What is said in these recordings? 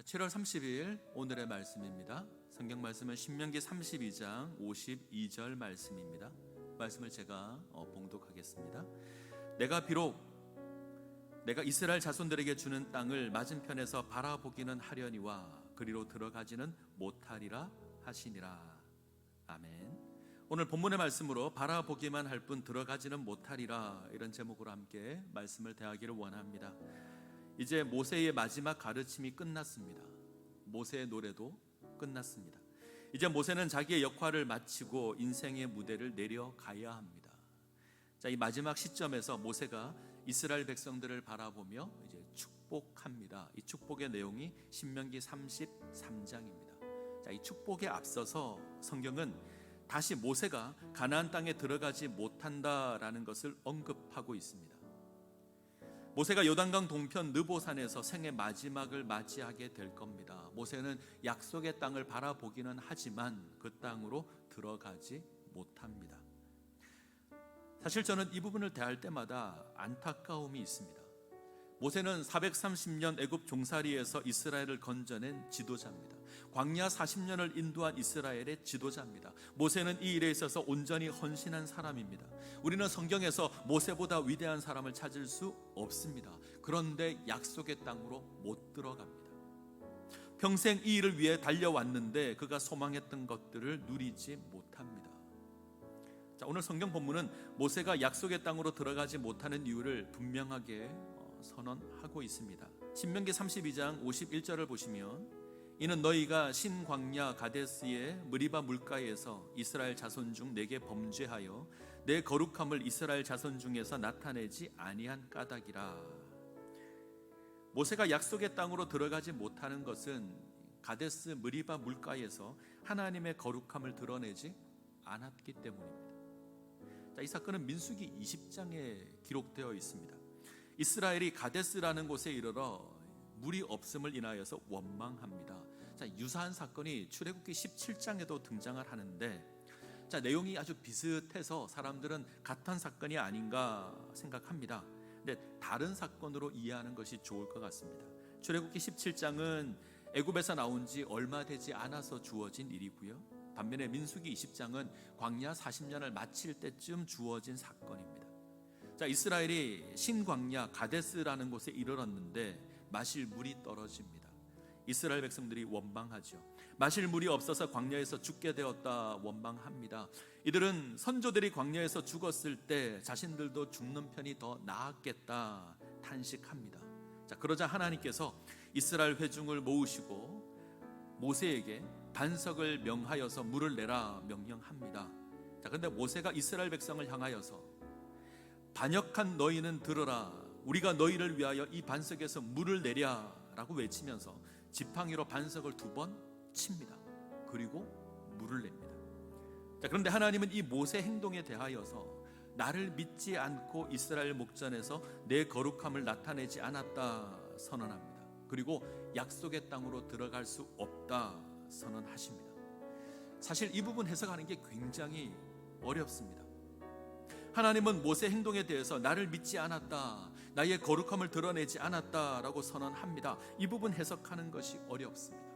7월 30일 오늘의 말씀입니다. 성경 말씀은 신명기 32장 52절 말씀입니다. 말씀을 제가 봉독하겠습니다. 내가 이스라엘 자손들에게 주는 땅을 맞은편에서 바라보기는 하려니와 그리로 들어가지는 못하리라 하시니라. 아멘. 오늘 본문의 말씀으로 바라보기만 할 뿐 들어가지는 못하리라, 이런 제목으로 함께 말씀을 대하기를 원합니다. 이제 모세의 마지막 가르침이 끝났습니다. 모세의 노래도 끝났습니다. 이제 모세는 자기의 역할을 마치고 인생의 무대를 내려가야 합니다. 자, 이 마지막 시점에서 모세가 이스라엘 백성들을 바라보며 이제 축복합니다. 이 축복의 내용이 신명기 33장입니다. 자, 이 축복에 앞서서 성경은 다시 모세가 가나안 땅에 들어가지 못한다라는 것을 언급하고 있습니다. 모세가 요단강 동편 느보산에서 생의 마지막을 맞이하게 될 겁니다. 모세는 약속의 땅을 바라보기는 하지만 그 땅으로 들어가지 못합니다. 사실 저는 이 부분을 대할 때마다 안타까움이 있습니다. 모세는 430년 애굽 종살이에서 이스라엘을 건져낸 지도자입니다. 광야 40년을 인도한 이스라엘의 지도자입니다. 모세는 이 일에 있어서 온전히 헌신한 사람입니다. 우리는 성경에서 모세보다 위대한 사람을 찾을 수 없습니다. 그런데 약속의 땅으로 못 들어갑니다. 평생 이 일을 위해 달려왔는데 그가 소망했던 것들을 누리지 못합니다. 자, 오늘 성경 본문은 모세가 약속의 땅으로 들어가지 못하는 이유를 분명하게 선언하고 있습니다. 신명기 32장 51절을 보시면, 이는 너희가 신광야 가데스의 무리바 물가에서 이스라엘 자손 중 내게 범죄하여 내 거룩함을 이스라엘 자손 중에서 나타내지 아니한 까닭이라. 모세가 약속의 땅으로 들어가지 못하는 것은 가데스 무리바 물가에서 하나님의 거룩함을 드러내지 않았기 때문입니다. 자, 이 사건은 민수기 20장에 기록되어 있습니다. 이스라엘이 가데스라는 곳에 이르러 물이 없음을 인하여서 원망합니다. 자, 유사한 사건이 출애굽기 17장에도 등장을 하는데, 자, 내용이 아주 비슷해서 사람들은 같은 사건이 아닌가 생각합니다. 근데 다른 사건으로 이해하는 것이 좋을 것 같습니다. 출애굽기 17장은 애굽에서 나온 지 얼마 되지 않아서 주어진 일이고요. 반면에 민수기 20장은 광야 40년을 마칠 때쯤 주어진 사건입니다. 자, 이스라엘이 신광야 가데스라는 곳에 이르렀는데 마실 물이 떨어집니다. 이스라엘 백성들이 원망하죠. 마실 물이 없어서 광야에서 죽게 되었다 원망합니다. 이들은 선조들이 광야에서 죽었을 때 자신들도 죽는 편이 더 나았겠다 탄식합니다. 자, 그러자 하나님께서 이스라엘 회중을 모으시고 모세에게 반석을 명하여서 물을 내라 명령합니다. 자, 그런데 모세가 이스라엘 백성을 향하여서 반역한 너희는 들어라, 우리가 너희를 위하여 이 반석에서 물을 내랴 라고 외치면서 지팡이로 반석을 2번 칩니다. 그리고 물을 냅니다. 자, 그런데 하나님은 이 모세 행동에 대하여서 나를 믿지 않고 이스라엘 목전에서 내 거룩함을 나타내지 않았다 선언합니다. 그리고 약속의 땅으로 들어갈 수 없다 선언하십니다. 사실 이 부분 해석하는 게 굉장히 어렵습니다. 하나님은 모세 행동에 대해서 나를 믿지 않았다, 나의 거룩함을 드러내지 않았다라고 선언합니다. 이 부분 해석하는 것이 어렵습니다.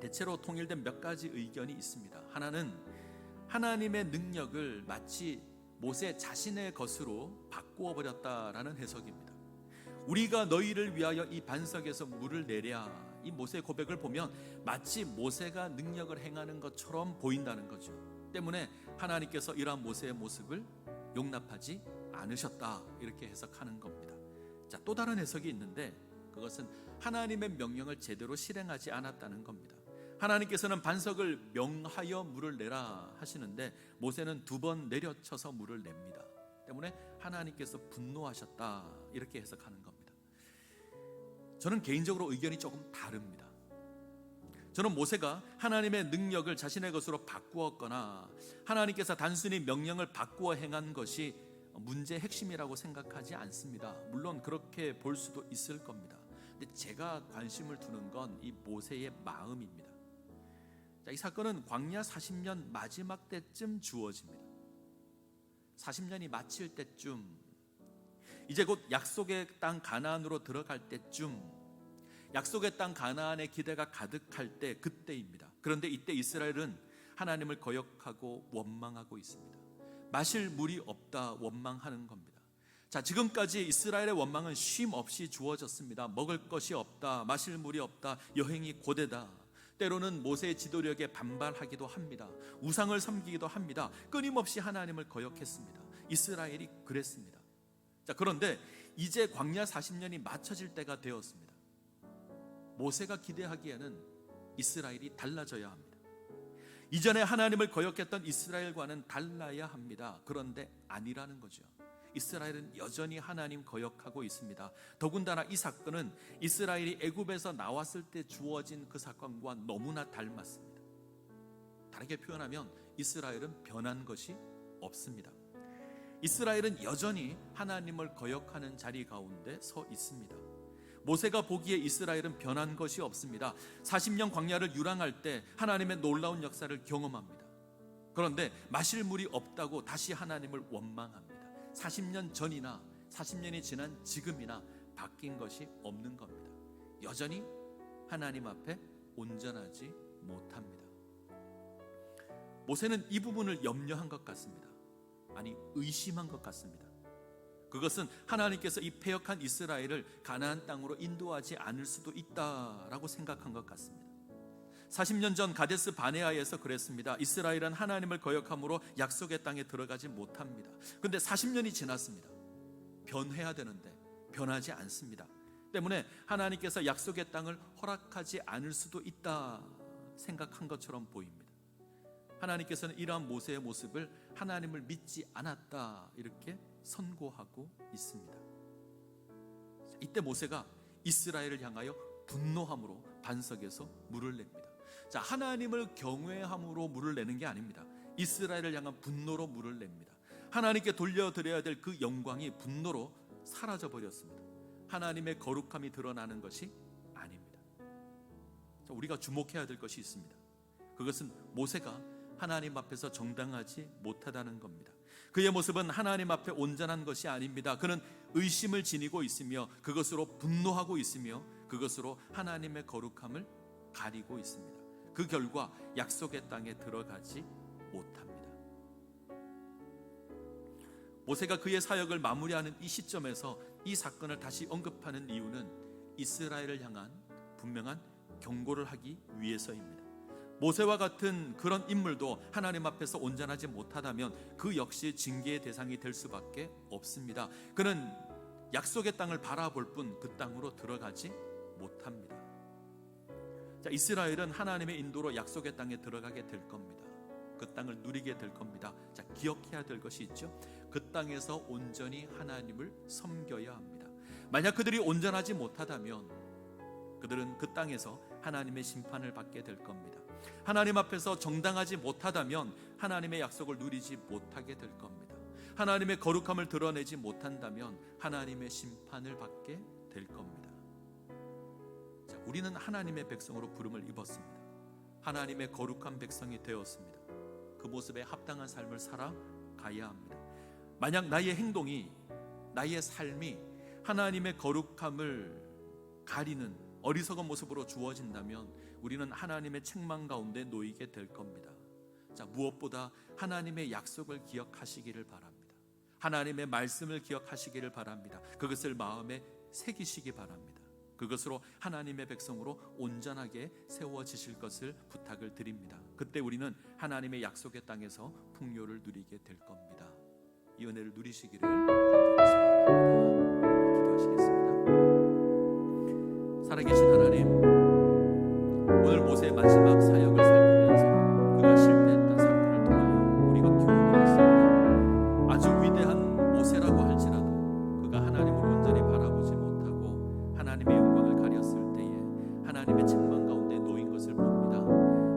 대체로 통일된 몇 가지 의견이 있습니다. 하나는 하나님의 능력을 마치 모세 자신의 것으로 바꾸어 버렸다라는 해석입니다. 우리가 너희를 위하여 이 반석에서 물을 내랴, 이 모세의 고백을 보면 마치 모세가 능력을 행하는 것처럼 보인다는 거죠. 때문에 하나님께서 이러한 모세의 모습을 용납하지 않으셨다, 이렇게 해석하는 겁니다. 자, 또 다른 해석이 있는데 그것은 하나님의 명령을 제대로 실행하지 않았다는 겁니다. 하나님께서는 반석을 명하여 물을 내라 하시는데 모세는 2번 내려쳐서 물을 냅니다. 때문에 하나님께서 분노하셨다, 이렇게 해석하는 겁니다. 저는 개인적으로 의견이 조금 다릅니다. 저는 모세가 하나님의 능력을 자신의 것으로 바꾸었거나 하나님께서 단순히 명령을 바꾸어 행한 것이 문제의 핵심이라고 생각하지 않습니다. 물론 그렇게 볼 수도 있을 겁니다. 근데 제가 관심을 두는 건 이 모세의 마음입니다. 자, 이 사건은 광야 40년 마지막 때쯤 주어집니다. 40년이 마칠 때쯤, 이제 곧 약속의 땅 가나안으로 들어갈 때쯤, 약속의 땅 가나안의 기대가 가득할 때 그때입니다. 그런데 이때 이스라엘은 하나님을 거역하고 원망하고 있습니다. 마실 물이 없다 원망하는 겁니다. 자, 지금까지 이스라엘의 원망은 쉼 없이 주어졌습니다. 먹을 것이 없다, 마실 물이 없다, 여행이 고되다. 때로는 모세의 지도력에 반발하기도 합니다. 우상을 섬기기도 합니다. 끊임없이 하나님을 거역했습니다. 이스라엘이 그랬습니다. 자, 그런데 이제 광야 40년이 맞춰질 때가 되었습니다. 모세가 기대하기에는 이스라엘이 달라져야 합니다. 이전에 하나님을 거역했던 이스라엘과는 달라야 합니다. 그런데 아니라는 거죠. 이스라엘은 여전히 하나님 거역하고 있습니다. 더군다나 이 사건은 이스라엘이 애굽에서 나왔을 때 주어진 그 사건과 너무나 닮았습니다. 다르게 표현하면 이스라엘은 변한 것이 없습니다. 이스라엘은 여전히 하나님을 거역하는 자리 가운데 서 있습니다. 모세가 보기에 이스라엘은 변한 것이 없습니다. 40년 광야를 유랑할 때 하나님의 놀라운 역사를 경험합니다. 그런데 마실 물이 없다고 다시 하나님을 원망합니다. 40년 전이나 40년이 지난 지금이나 바뀐 것이 없는 겁니다. 여전히 하나님 앞에 온전하지 못합니다. 모세는 이 부분을 염려한 것 같습니다. 아니, 의심한 것 같습니다. 그것은 하나님께서 이 패역한 이스라엘을 가나안 땅으로 인도하지 않을 수도 있다라고 생각한 것 같습니다. 40년 전 가데스 바네아에서 그랬습니다. 이스라엘은 하나님을 거역함으로 약속의 땅에 들어가지 못합니다. 그런데 40년이 지났습니다. 변해야 되는데 변하지 않습니다. 때문에 하나님께서 약속의 땅을 허락하지 않을 수도 있다 생각한 것처럼 보입니다. 하나님께서는 이러한 모세의 모습을 하나님을 믿지 않았다 이렇게 선고하고 있습니다. 이때 모세가 이스라엘을 향하여 분노함으로 반석에서 물을 냅니다. 자, 하나님을 경외함으로 물을 내는 게 아닙니다. 이스라엘을 향한 분노로 물을 냅니다. 하나님께 돌려드려야 될 그 영광이 분노로 사라져 버렸습니다. 하나님의 거룩함이 드러나는 것이 아닙니다. 자, 우리가 주목해야 될 것이 있습니다. 그것은 모세가 하나님 앞에서 정당하지 못하다는 겁니다. 그의 모습은 하나님 앞에 온전한 것이 아닙니다. 그는 의심을 지니고 있으며 그것으로 분노하고 있으며 그것으로 하나님의 거룩함을 가리고 있습니다. 그 결과 약속의 땅에 들어가지 못합니다. 모세가 그의 사역을 마무리하는 이 시점에서 이 사건을 다시 언급하는 이유는 이스라엘을 향한 분명한 경고를 하기 위해서입니다. 모세와 같은 그런 인물도 하나님 앞에서 온전하지 못하다면 그 역시 징계의 대상이 될 수밖에 없습니다. 그는 약속의 땅을 바라볼 뿐 그 땅으로 들어가지 못합니다. 자, 이스라엘은 하나님의 인도로 약속의 땅에 들어가게 될 겁니다. 그 땅을 누리게 될 겁니다. 자, 기억해야 될 것이 있죠. 그 땅에서 온전히 하나님을 섬겨야 합니다. 만약 그들이 온전하지 못하다면 그들은 그 땅에서 하나님의 심판을 받게 될 겁니다. 하나님 앞에서 정당하지 못하다면 하나님의 약속을 누리지 못하게 될 겁니다. 하나님의 거룩함을 드러내지 못한다면 하나님의 심판을 받게 될 겁니다. 자, 우리는 하나님의 백성으로 부름을 입었습니다. 하나님의 거룩한 백성이 되었습니다. 그 모습에 합당한 삶을 살아가야 합니다. 만약 나의 행동이, 나의 삶이 하나님의 거룩함을 가리는 어리석은 모습으로 주어진다면 우리는 하나님의 책망 가운데 놓이게 될 겁니다. 자, 무엇보다 하나님의 약속을 기억하시기를 바랍니다. 하나님의 말씀을 기억하시기를 바랍니다. 그것을 마음에 새기시기 바랍니다. 그것으로 하나님의 백성으로 온전하게 세워지실 것을 부탁을 드립니다. 그때 우리는 하나님의 약속의 땅에서 풍요를 누리게 될 겁니다. 이 은혜를 누리시기를 간절히 소원합니다. 기도하시겠습니다. 살아계신 하나님, 오늘 모세의 마지막 사역을 살피면서 그가 실패했던 사건을 통하여 우리가 교훈을 했습니다. 아주 위대한 모세라고 할지라도 그가 하나님을 온전히 바라보지 못하고 하나님의 영광을 가렸을 때에 하나님의 책망 가운데 놓인 것을 봅니다.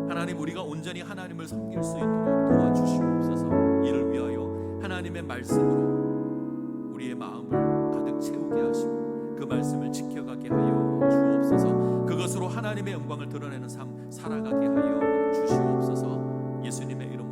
하나님, 우리가 온전히 하나님을 섬길 수 있도록 도와주시옵소서. 이를 위하여 하나님의 말씀으로 우리의 마음을 가득 채우게 하시고 그 말씀을 지켜가게 하여 주옵소서. 그것으로 하나님의 영광을 드러내는 삶 살아가게 하여 주시옵소서. 예수님의 이름